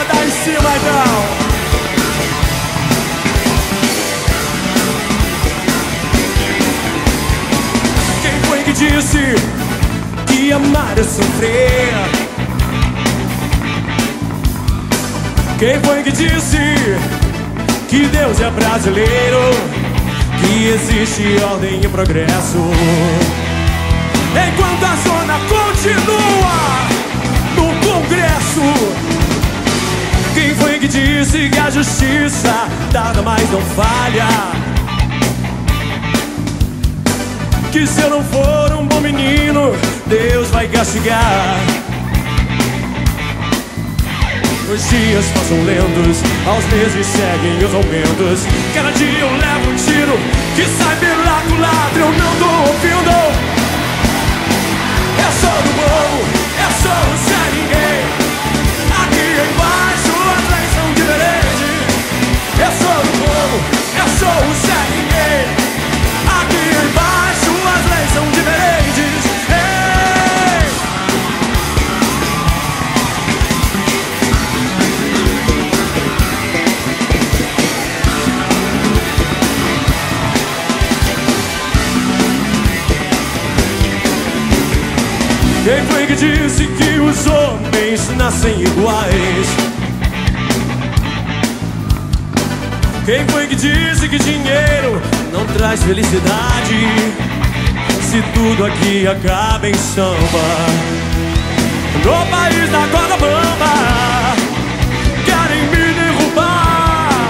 rodar em cima então. Quem foi que disse que amar é sofrer? Quem foi que disse que Deus é brasileiro, que existe ordem e progresso? Enquanto a zona continua no Congresso. Quem foi que disse que a justiça tarda, mas não falha? Que se eu não for um bom menino, Deus vai castigar. Os dias passam lentos, aos meses seguem os aumentos. Cada dia eu levo um tiro que sai pela culatra, eu não tô ouvindo. É só do povo, é só o Zé Ninguém. Aqui embaixo as leis são diferentes. É só do povo, é só o Zé Ninguém. Aqui embaixo as leis são diferentes. Ei! Quem foi que disse que os homens nascem iguais? Quem foi que disse que dinheiro não traz felicidade? Se tudo aqui acaba em samba, no país da corda bamba, querem me derrubar.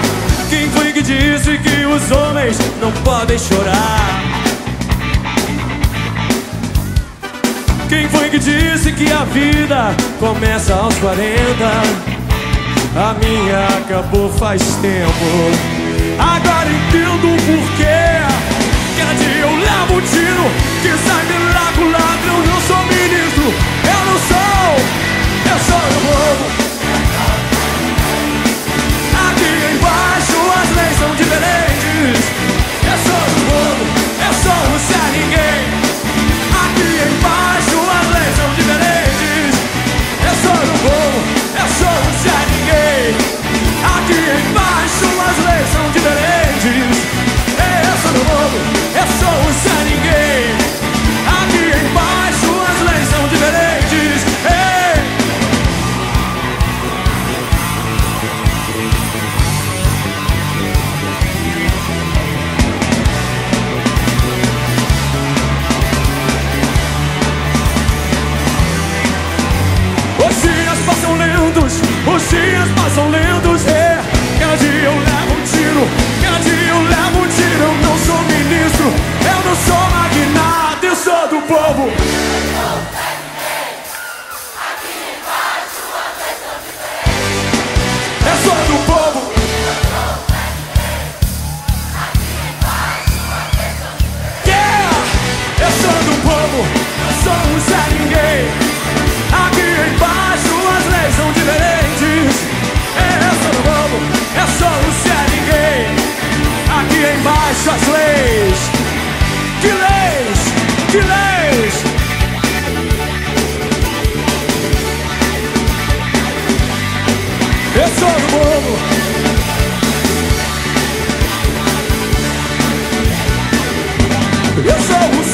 Quem foi que disse que os homens não podem chorar? Quem foi que disse que a vida começa aos 40? A minha acabou faz tempo. Agora entendo o porquê. Cada dia eu levo um tiro que sai pela culatra. Eu não sou ministro, eu não sou. Eu sou o povo. Aqui embaixo as leis são diferentes. Eu sou o povo, eu sou o Zé Ninguém. Aqui embaixo as leis são diferentes. Eu sou do povo, eu sou o Zé Ninguém. Aqui embaixo as leis são diferentes. Eu sou do povo, eu sou o Zé Ninguém. Aqui embaixo as leis são diferentes. Ei! Os dias passam lentos, é. Cada dia eu levo um tiro, cada dia eu levo um tiro. Eu não sou ministro, eu não sou magnata, eu sou do povo. Eu sou do povo. Yeah! Eu sou do povo, eu sou o Zé Ninguém. Aqui embaixo as leis são diferentes. Eu sou do povo, eu sou o Zé Ninguém. Aqui embaixo as leis. Que leis? Que leis? Eu sou do povo. Eu sou o